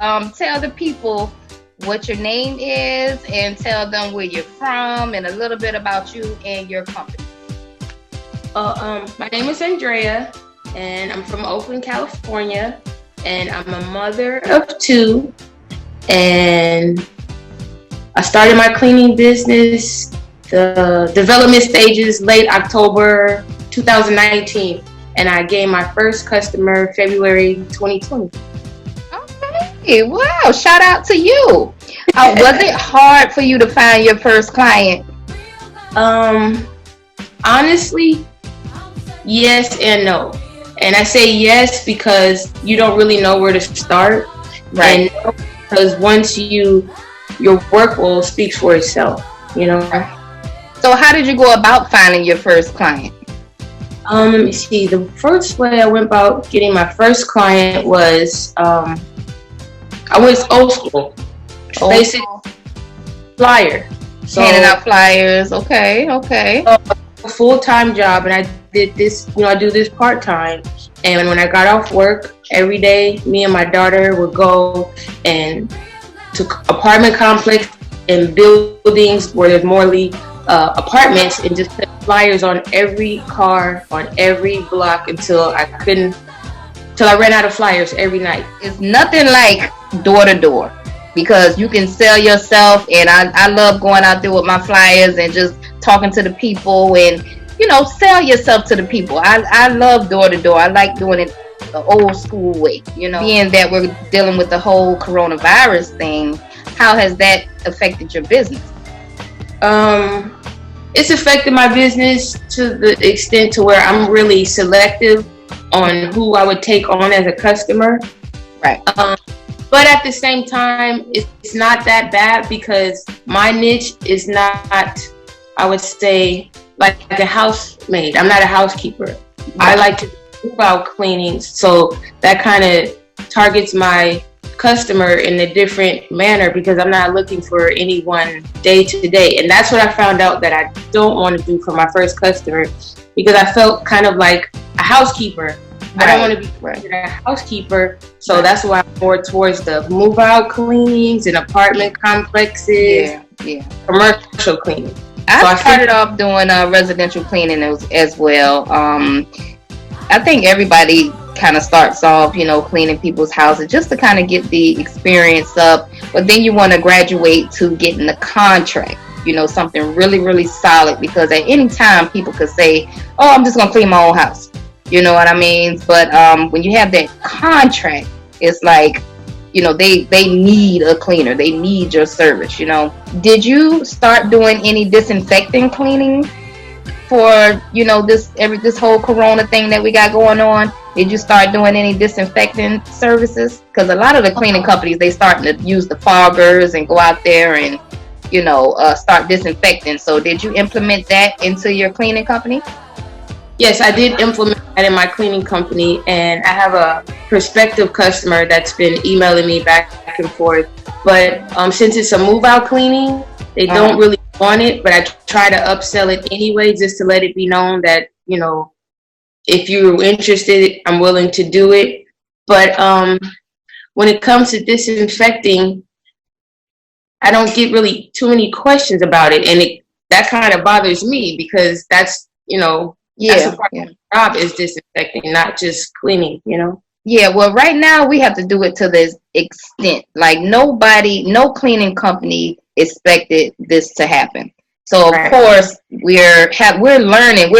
tell the people what your name is and tell them where you're from and a little bit about you and your company. My name is Andrea, and I'm from Oakland, California, and I'm a mother of two, and I started my cleaning business, the development stages, late October 2019, and I gained my first customer February 2020. Okay, wow, shout out to you. Was it hard for you to find your first client? Honestly, yes and no. And I say yes because you don't really know where to start. Right. And because once your work will speak for itself, you know. So how did you go about finding your first client? Let me see. The first way I went about getting my first client was I was old school. Basic flyer. So, handing out flyers. Okay. A full-time job, and I did this, I do this part-time. And when I got off work, every day, me and my daughter would go and to apartment complex and buildings where there's more apartments, and just put flyers on every car, on every block till I ran out of flyers every night. It's nothing like door to door, because you can sell yourself, and I love going out there with my flyers and just talking to the people and sell yourself to the people. I love door to door. I like doing it the old school way. Being that we're dealing with the whole coronavirus thing, how has that affected your business? It's affected my business to the extent to where I'm really selective on who I would take on as a customer. Right. But at the same time, it's not that bad because my niche is not, I would say, like a housemaid. I'm not a housekeeper. Right. I like to move out cleanings, so that kind of targets my customer in a different manner because I'm not looking for anyone day to day. And that's what I found out that I don't want to do for my first customer, because I felt kind of like a housekeeper. Right. I don't want to be a housekeeper, so that's why I'm more towards the move-out cleanings and apartment complexes, commercial cleaning. I started off doing residential cleaning as well. I think everybody kind of starts off, cleaning people's houses just to kind of get the experience up, but then you want to graduate to getting the contract. Something really, really solid, because at any time people could say, "Oh, I'm just gonna clean my own house." You know what I mean? But when you have that contract, it's like, they need a cleaner. They need your service, Did you start doing any disinfectant cleaning for, this whole corona thing that we got going on? Did you start doing any disinfectant services? Because a lot of the cleaning companies, they starting to use the foggers and go out there and, start disinfecting. So did you implement that into your cleaning company? Yes, I did implement that in my cleaning company, and I have a prospective customer that's been emailing me back and forth. But since it's a move-out cleaning, they don't really want it, but I try to upsell it anyway, just to let it be known that, if you're interested, I'm willing to do it. But when it comes to disinfecting, I don't get really too many questions about it, and that kind of bothers me, because that's, that's a part of the job, is disinfecting, not just cleaning, Yeah, well, right now we have to do it to this extent. Like no cleaning company expected this to happen. So of course we're learning.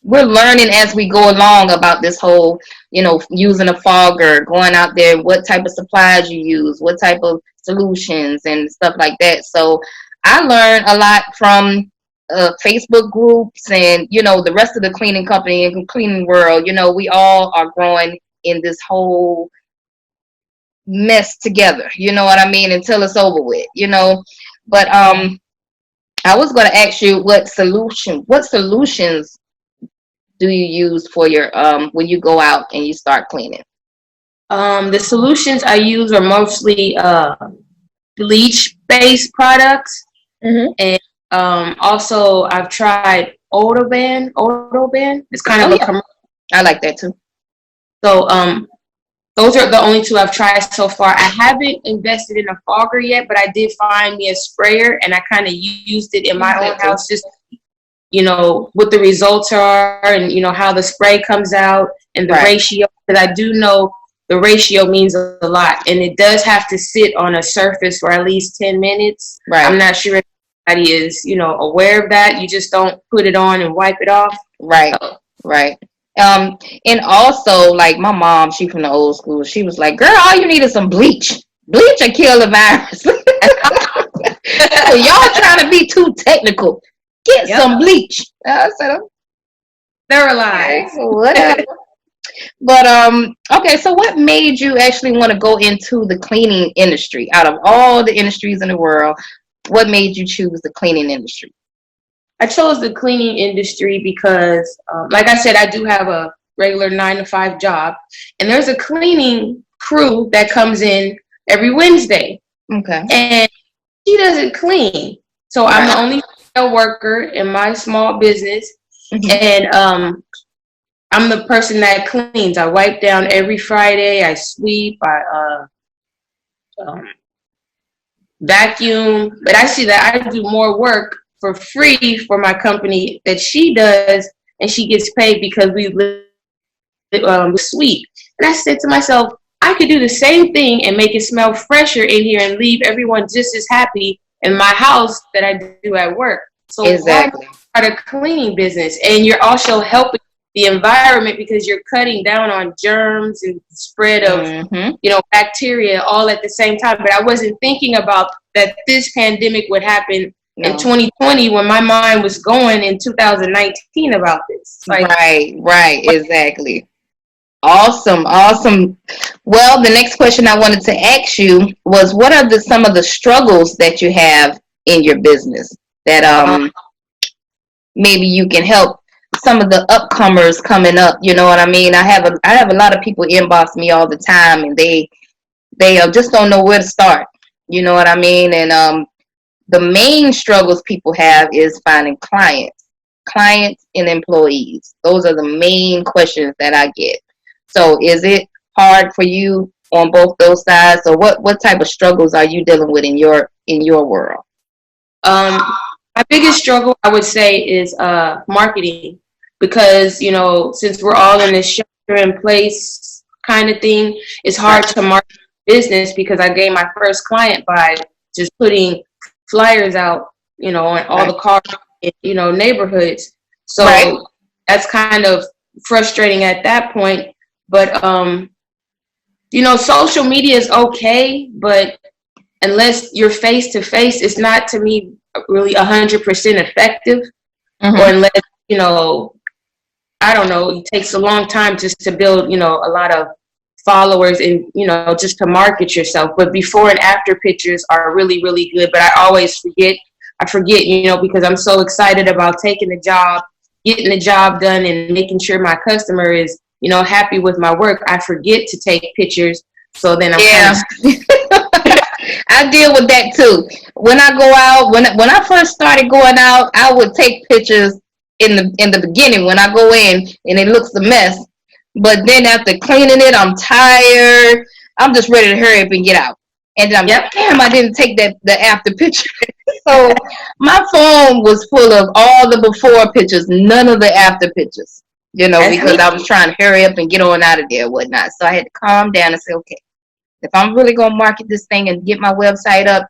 We're learning as we go along about this whole, using a fogger, going out there, what type of supplies you use, what type of solutions and stuff like that. So I learned a lot from Facebook groups and, the rest of the cleaning company and cleaning world. We all are growing in this whole mess together, you know what I mean, until it's over with, But I was going to ask you, what solutions do you use for your when you go out and you start cleaning? The solutions I use are mostly bleach-based products, and also I've tried Odoban. It's kind of a commercial. I like that too. So Those are the only two I've tried so far. I haven't invested in a fogger yet, but I did find me a sprayer, and I kind of used it in my own house, just, you know, what the results are, and, you know, how the spray comes out, and the ratio, because I do know the ratio means a lot, and it does have to sit on a surface for at least 10 minutes. I'm not sure if anybody is, you know, aware of that. You just don't put it on and wipe it off. Right. And also, like, my mom, she from the old school. She was like, "Girl, all you need is some bleach. Bleach will kill the virus." So y'all trying to be too technical. Get some bleach. I said, sterilize. Whatever. But okay. So, what made you actually want to go into the cleaning industry? Out of all the industries in the world, what made you choose the cleaning industry? I chose the cleaning industry because, like I said, I do have a regular 9-to-5 job, and there's a cleaning crew that comes in every Wednesday. Okay. And she doesn't clean. So I'm the only female worker in my small business. And I'm the person that cleans. I wipe down every Friday. I sweep. I vacuum. But I see that I do more work for free for my company that she does, and she gets paid because we sweep. And I said to myself, I could do the same thing and make it smell fresher in here and leave everyone just as happy in my house that I do at work. So why start a cleaning business? And you're also helping the environment because you're cutting down on germs and spread of you know, bacteria all at the same time. But I wasn't thinking about that this pandemic would happen in 2020 when my mind was going in 2019 about this. Like, right, exactly. Awesome. Well, the next question I wanted to ask you was, what are some of the struggles that you have in your business that maybe you can help some of the upcomers coming up? You know what I mean? I have a lot of people inbox me all the time, and they just don't know where to start. You know what I mean? And the main struggles people have is finding clients and employees. Those are the main questions that I get. So is it hard for you on both those sides? Or what type of struggles are you dealing with in your world? My biggest struggle, I would say, is marketing, because, you know, since we're all in this shelter in place kind of thing, it's hard to market business, because I gained my first client by just putting flyers out, you know, on all the cars in, you know, neighborhoods. So that's kind of frustrating at that point. But you know, social media is okay, but unless you're face to face, it's not, to me, really 100% effective. Or unless, you know, I don't know, it takes a long time just to build, you know, a lot of followers and, you know, just to market yourself. But before and after pictures are really, really good. But I always forget, you know, because I'm so excited about taking the job, getting the job done, and making sure my customer is, you know, happy with my work. I forget to take pictures. So then I'm I deal with that too. When I go out, when I first started going out, I would take pictures in the beginning when I go in, and it looks a mess. But then after cleaning it, I'm tired. I'm just ready to hurry up and get out. And then I'm like, damn, I didn't take the after picture. So my phone was full of all the before pictures, none of the after pictures. You know, because I was trying to hurry up and get on out of there and whatnot. So I had to calm down and say, okay, if I'm really going to market this thing and get my website up,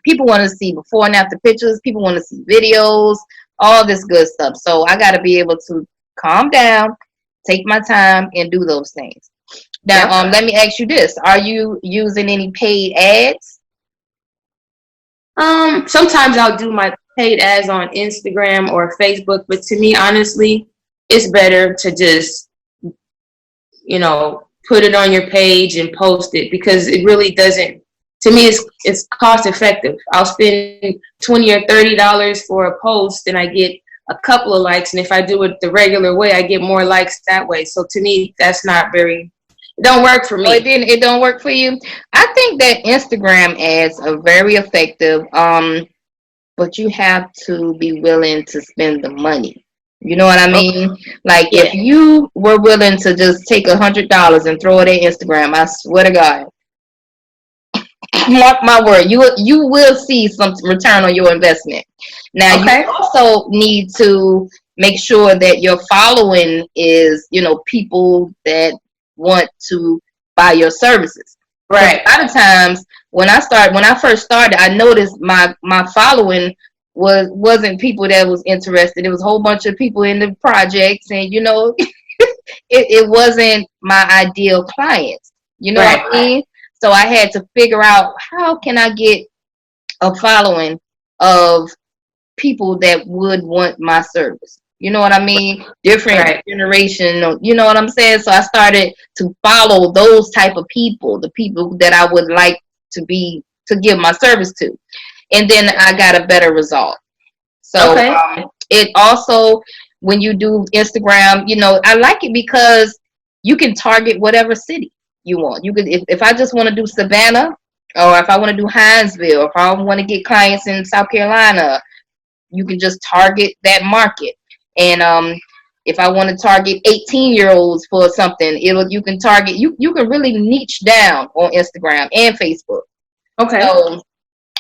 people want to see before and after pictures. People want to see videos, all this good stuff. So I got to be able to calm down, take my time, and do those things. Now, let me ask you this. Are you using any paid ads? Sometimes I'll do my paid ads on Instagram or Facebook. But to me, honestly, it's better to just, you know, put it on your page and post it, because it really doesn't, to me, it's cost effective. I'll spend $20 or $30 for a post, and I get a couple of likes. And if I do it the regular way, I get more likes that way. So to me, that's not it don't work for me. It don't work for you? I think that Instagram ads are very effective, but you have to be willing to spend the money. You know what I mean? Like, Yeah. if you were willing to just take $100 and throw it at Instagram, I swear to God, mark my word, you will see some return on your investment. Now, Okay. you also need to make sure that your following is, people that want to buy your services. Because Right. a lot of times when I first started, I noticed my following wasn't people that was interested. It was a whole bunch of people in the projects, and it wasn't my ideal clients. You know what Right. I mean? So I had to figure out, how can I get a following of people that would want my service. You know what I mean? Different Right. generation, you know what I'm saying? So I started to follow those type of people, the people that I would like to give my service to. And then I got a better result. So Okay. it also, when you do Instagram, I like it because you can target whatever city you want. You could, if I just want to do Savannah, or if I want to do Hinesville, if I want to get clients in South Carolina, you can just target that market. And if I want to target 18-year-olds for something, you can target, you can really niche down on Instagram and Facebook. Okay. So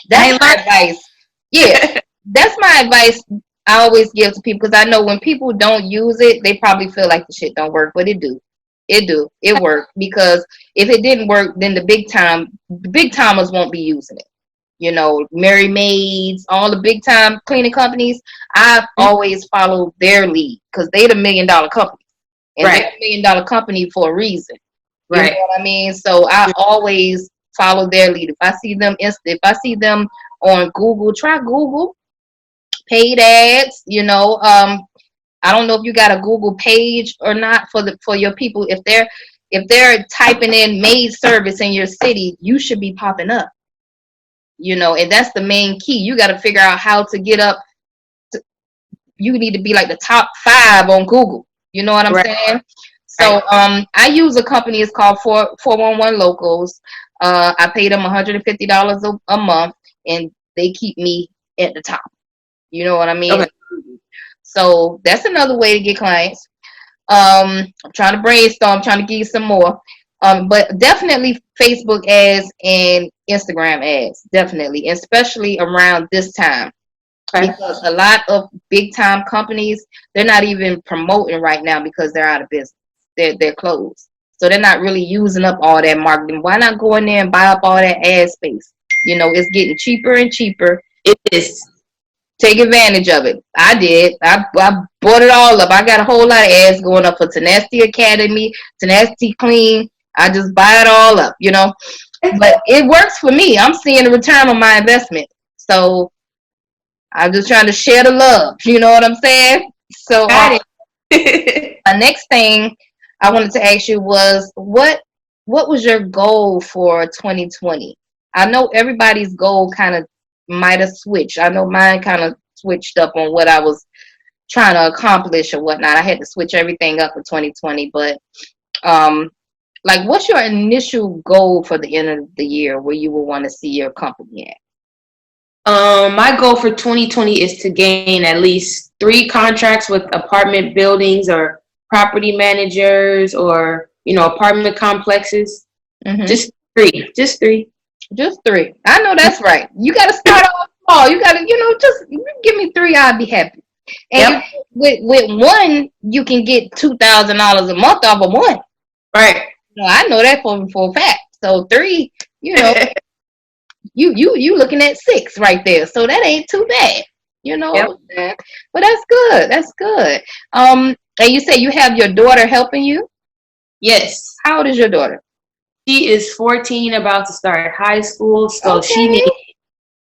that's my advice. Yeah, that's my advice I always give to people, because I know when people don't use it, they probably feel like the shit don't work, but it do. It work, because if it didn't work, then the big timers won't be using it. Mary Maids, all the big time cleaning companies, I've always followed their lead, because they're the $1 million company. And they're a $1 million company for a reason. You know what I mean? So I always follow their lead. If I see them on Google, try Google paid ads. I don't know if you got a Google page or not for your people. If they're typing in maid service in your city, you should be popping up. And that's the main key. You got to figure out how to get up. You need to be like the top 5 on Google. You know what I'm saying? So I use a company. It's called 411 Locals. I pay them $150 a month, and they keep me at the top. You know what I mean? Okay. So that's another way to get clients. I'm trying to brainstorm, trying to give you some more. But definitely Facebook ads and Instagram ads, definitely, especially around this time. Okay. Because a lot of big time companies, they're not even promoting right now because they're out of business. They're closed. So they're not really using up all that marketing. Why not go in there and buy up all that ad space? It's getting cheaper and cheaper. It is. Take advantage of it. I did. I bought it all up. I got a whole lot of ads going up for Tenacity Academy, Tenacity Clean. I just buy it all up, But it works for me. I'm seeing a return on my investment. So I'm just trying to share the love. You know what I'm saying? So my next thing I wanted to ask you was, what was your goal for 2020? I know everybody's goal kind of might have switched. I know mine kind of switched up on what I was trying to accomplish or whatnot. I had to switch everything up for 2020. But like, what's your initial goal for the end of the year where you will want to see your company at? My goal for 2020 is to gain at least 3 contracts with apartment buildings or property managers or, apartment complexes. Mm-hmm. Just 3. Just 3. Just 3. I know that's right. You got to start off small. You got to, just give me 3. I'd be happy. And with 1, you can get $2,000 a month off of 1. Right. I know that for a fact. So 3, you looking at 6 right there. So that ain't too bad. But that's good. That's good. And you say you have your daughter helping you? Yes. How old is your daughter? She is 14, about to start high school. So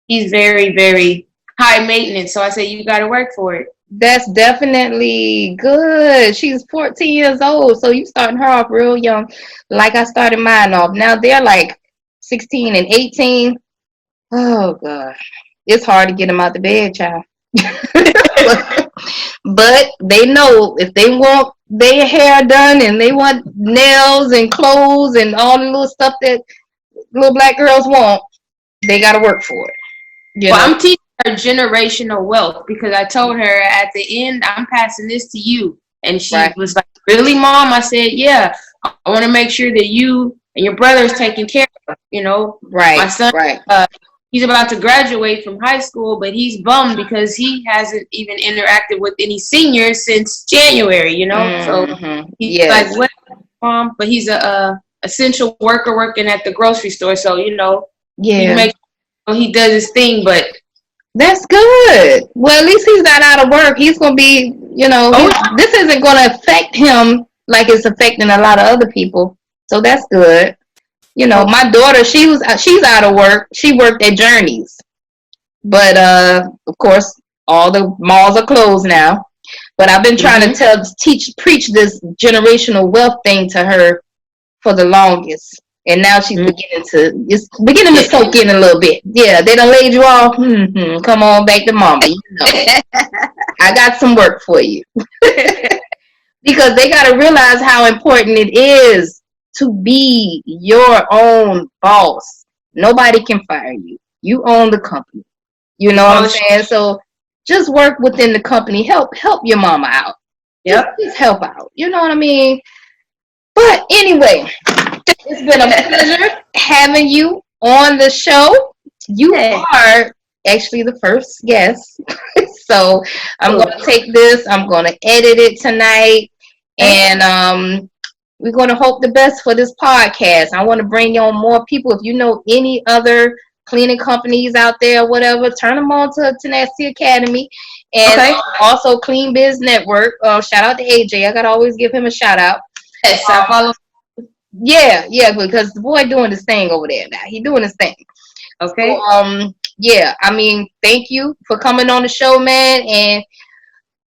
he's very, very high maintenance. So I say you got to work for it. That's definitely good. She's 14 years old. So you starting her off real young. Like I started mine off. Now they're like 16 and 18. Oh, God. It's hard to get them out the bed, child. But they know if they want their hair done and they want nails and clothes and all the little stuff that little black girls want, they got to work for it. I'm teaching her generational wealth, because I told her at the end, I'm passing this to you. And she was like, really, Mom? I said, yeah, I want to make sure that you and your brother is taken care of, you know. My son, he's about to graduate from high school, but he's bummed because he hasn't even interacted with any seniors since January, you know. So he's like, what, Mom? But he's a essential worker working at the grocery store, so, you know, he does his thing, but that's good. Well, at least he's not out of work. He's going to be, you know, this isn't going to affect him like it's affecting a lot of other people. So that's good. You know, my daughter, she's out of work. She worked at Journeys. But, of course, all the malls are closed now. But I've been trying to preach this generational wealth thing to her for the longest. And now she's beginning to soak in a little bit. Yeah, they done laid you off. Come on back to Mama. You know, I got some work for you. Because they got to realize how important it is to be your own boss. Nobody can fire you. You own the company. You know what I'm saying? So just work within the company. Help your mama out. Just help out. You know what I mean? But anyway, it's been a pleasure having you on the show. You are actually the first guest. So I'm going to take this. I'm going to edit it tonight. And we're going to hope the best for this podcast. I want to bring on more people. If you know any other cleaning companies out there, whatever, turn them on to Tenacity Academy. And also Clean Biz Network. Shout out to AJ. I got to always give him a shout out. Yes, I follow. Yeah, because the boy doing his thing over there now. He doing his thing. Okay. So, yeah, I mean, thank you for coming on the show, man. And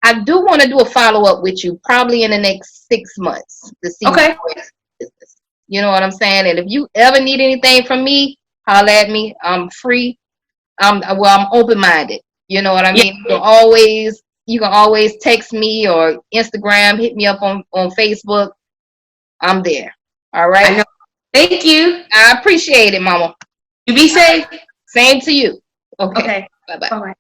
I do want to do a follow-up with you probably in the next 6 months to see you know what I'm saying? And if you ever need anything from me, holler at me. I'm free. I'm open-minded. You know what I mean? You can always text me or Instagram, hit me up on Facebook. I'm there. All right. I know. Thank you. I appreciate it, Mama. You be safe. Same to you. Okay. Bye-bye. All right.